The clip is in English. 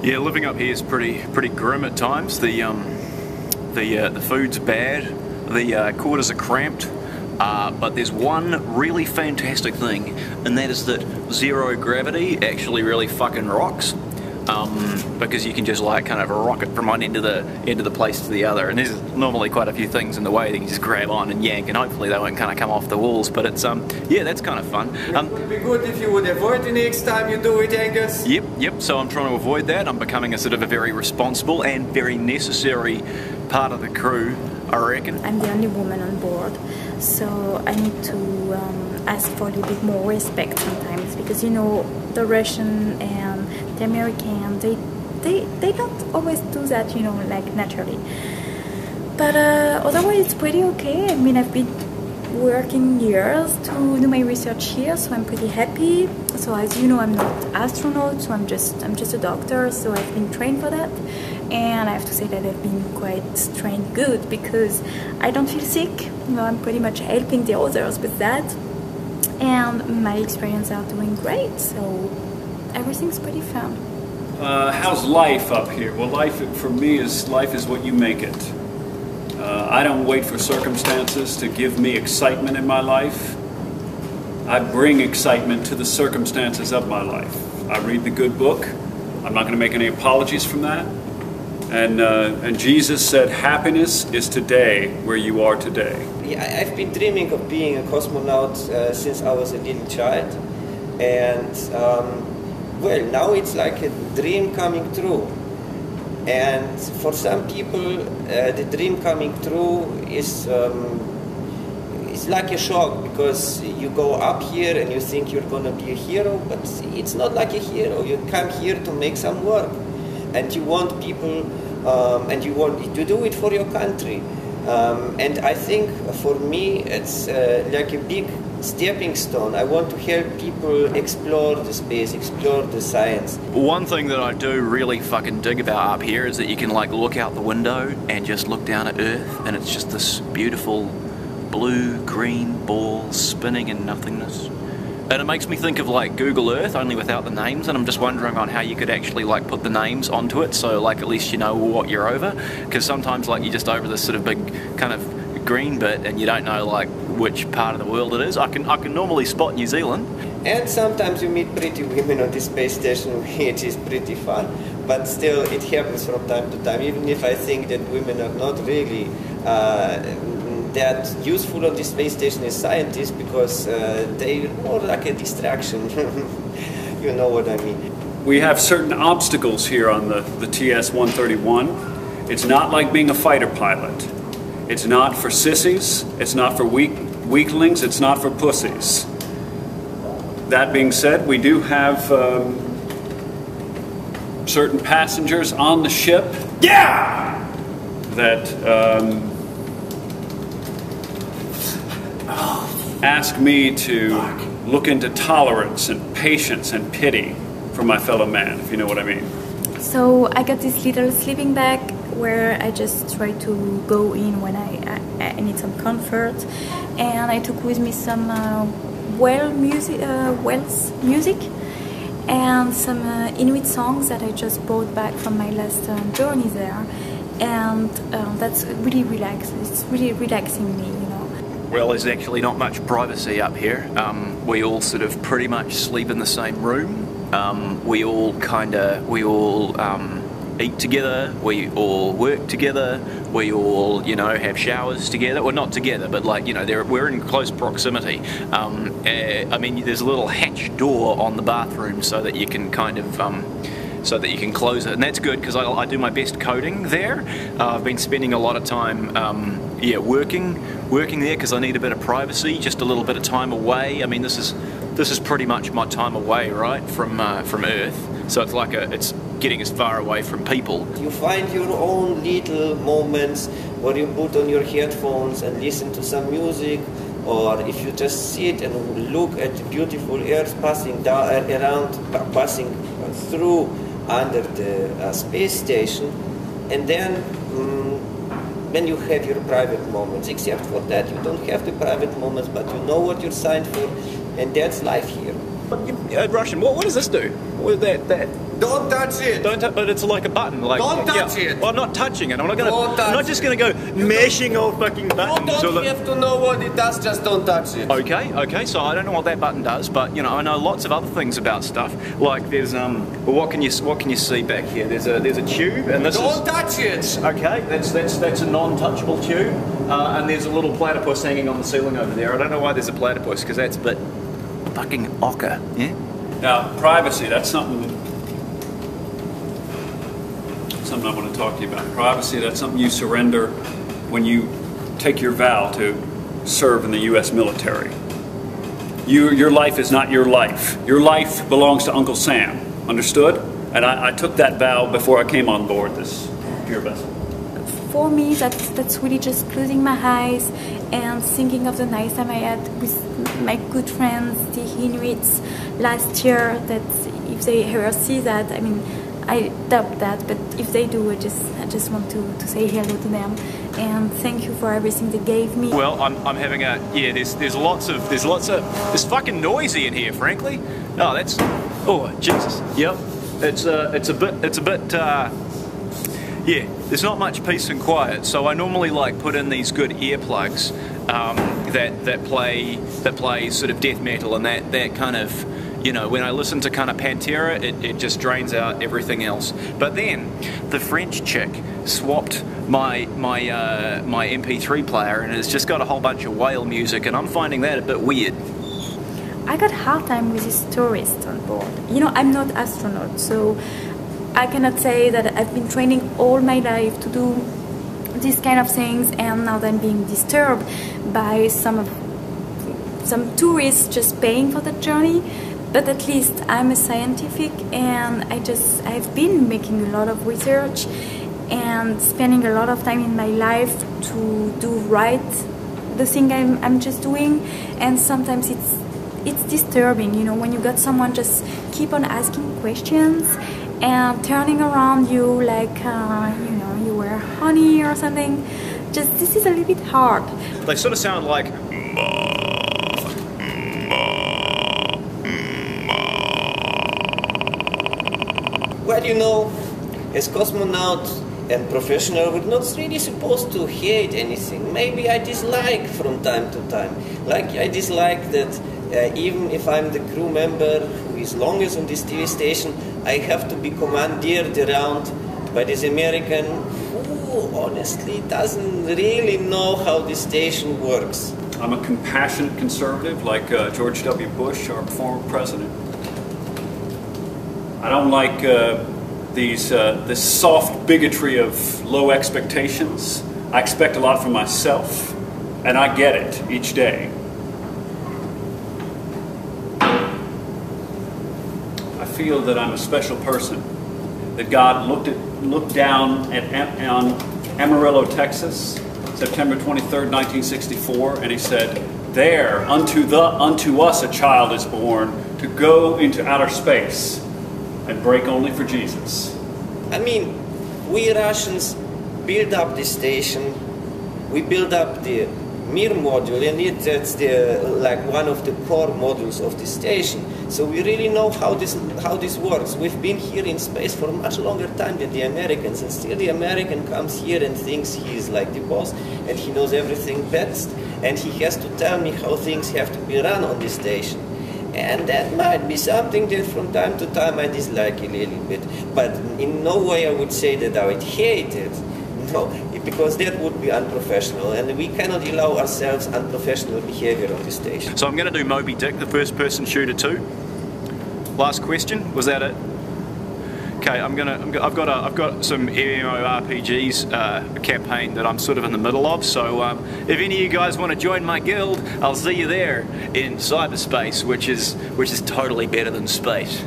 Yeah, living up here is pretty grim at times. The food's bad, the quarters are cramped, but there's one really fantastic thing, and that is that zero gravity actually really fucking rocks. Because you can just like kind of rocket from one end of the place to the other, and there's normally quite a few things in the way that you just grab on and yank, and hopefully they won't kind of come off the walls. But it's yeah, that's kind of fun. It would be good if you would avoid the next time you do it, Angus. Yep. So I'm trying to avoid that. I'm becoming a sort of a very responsible and very necessary part of the crew, I reckon. I'm the only woman on board, so I need to ask for a little bit more respect sometimes, because you know the Russian and the American, they don't always do that, you know, like naturally. But otherwise it's pretty okay. I mean, I've been working years to do my research here, so I'm pretty happy. So as you know, I'm not an astronaut, so I'm just a doctor, so I've been trained for that. And I have to say that I've been quite trained good, because I don't feel sick. You know, I'm pretty much helping the others with that. And my experience are doing great, so everything's pretty fun. How's life up here? Well, life for me is what you make it. I don't wait for circumstances to give me excitement in my life. I bring excitement to the circumstances of my life. I read the good book. I'm not going to make any apologies from that. And Jesus said, happiness is today where you are today. Yeah, I've been dreaming of being a cosmonaut since I was a little child, and well, now it's like a dream coming true. And for some people, the dream coming true is it's like a shock, because you go up here and you think you're gonna be a hero, but it's not like a hero. You come here to make some work, and you want people, and you want to do it for your country. And I think for me it's like a big stepping stone. I want to help people explore the space, explore the science. One thing that I do really fucking dig about up here is that you can like look out the window and just look down at Earth, and it's just this beautiful blue-green ball spinning in nothingness. And it makes me think of like Google Earth, only without the names, and I'm just wondering on how you could actually like put the names onto it, so like at least you know what you're over, because sometimes like you're just over this sort of big kind of green bit and you don't know like which part of the world it is. I can normally spot New Zealand. And sometimes you meet pretty women on the space station, which is pretty fun, but still it happens from time to time, even if I think that women are not really that useful on the space station as scientists, because they're more like a distraction. You know what I mean. We have certain obstacles here on the TS-131. It's not like being a fighter pilot. It's not for sissies, it's not for weaklings, it's not for pussies. That being said, we do have certain passengers on the ship, that ask me to look into tolerance and patience and pity for my fellow man, if you know what I mean. So I got this little sleeping bag where I just try to go in when I need some comfort, and I took with me some Welsh music and some Inuit songs that I just brought back from my last journey there, and that's really relaxing. It's really relaxing me, you know. Well, there's actually not much privacy up here. We all sort of pretty much sleep in the same room. We all eat together, we all work together, we all, you know, have showers together. Well, not together, but like, you know, we're in close proximity. I mean, there's a little hatch door on the bathroom so that you can kind of so that you can close it, and that's good because I do my best coding there. I've been spending a lot of time working there because I need a bit of privacy, just a little bit of time away. I mean, this is pretty much my time away, right, from Earth. So it's like it's getting as far away from people. You find your own little moments where you put on your headphones and listen to some music, or if you just sit and look at the beautiful Earth passing passing through under the space station, and then you have your private moments. Except for that, you don't have the private moments, but you know what you're signed for, and that's life here. Russian, what does this do? What that? Don't touch it. But it's like a button. Like, don't touch it. Well, I'm not touching it. I'm not just gonna go mashing all fucking buttons. You don't have to know what it does. Just don't touch it. Okay. So I don't know what that button does, but you know, I know lots of other things about stuff. Like there's well, what can you see back here? There's a tube, and this don't touch it. Okay, that's a non-touchable tube, and there's a little platypus hanging on the ceiling over there. I don't know why there's a platypus, because that's a bit fucking ochre. Yeah. Now, privacy. That's something I want to talk to you about. Privacy, that's something you surrender when you take your vow to serve in the U.S. military. Your life is not your life. Your life belongs to Uncle Sam. Understood? And I took that vow before I came on board this pure vessel. For me, that's really just closing my eyes and thinking of the nice time I had with my good friends, the Inuits, last year. That if they ever see that, I mean, I doubt that, but if they do, I just want to say hello to them and thank you for everything they gave me. Well, I'm having a there's fucking noisy in here, frankly. No, that's Jesus. Yep, it's a bit yeah. There's not much peace and quiet, so I normally like put in these good earplugs that play sort of death metal, and that kind of, you know, when I listen to kind of Pantera, it just drains out everything else. But then the French chick swapped my MP3 player, and it's just got a whole bunch of whale music, and I'm finding that a bit weird. I got a hard time with these tourists on board. You know, I'm not astronaut, so I cannot say that I've been training all my life to do these kind of things, and now I'm being disturbed by some tourists just paying for the journey. But at least I'm a scientific, and I've been making a lot of research and spending a lot of time in my life to do right the thing I'm just doing. And sometimes it's disturbing, you know, when you got someone just keep on asking questions and turning around you like you know, you were honey or something. Just this is a little bit hard. They sort of sound like Well, you know, as cosmonaut and professional, we're not really supposed to hate anything. Maybe I dislike from time to time. Like I dislike that even if I'm the crew member who is longest on this TV station, I have to be commandeered around by this American who honestly doesn't really know how this station works. I'm a compassionate conservative like George W. Bush, our former president. I don't like this soft bigotry of low expectations. I expect a lot from myself, and I get it each day. I feel that I'm a special person, that God looked down on Amarillo, Texas, September 23rd, 1964, and he said, "There, unto us a child is born, to go into outer space and break only for Jesus." I mean, we Russians build up this station, we build up the Mir module, and that's like one of the core modules of the station. So we really know how this works. We've been here in space for a much longer time than the Americans, and still the American comes here and thinks he is like the boss, and he knows everything best, and he has to tell me how things have to be run on this station. And that might be something that from time to time I dislike a little bit, but in no way I would say that I would hate it. No, because that would be unprofessional, and we cannot allow ourselves unprofessional behavior on this station. So I'm going to do Moby Dick, the first person shooter 2. Last question, was that it? Okay, I've got some MMORPGs campaign that I'm sort of in the middle of. So if any of you guys want to join my guild, I'll see you there in cyberspace, which is totally better than space.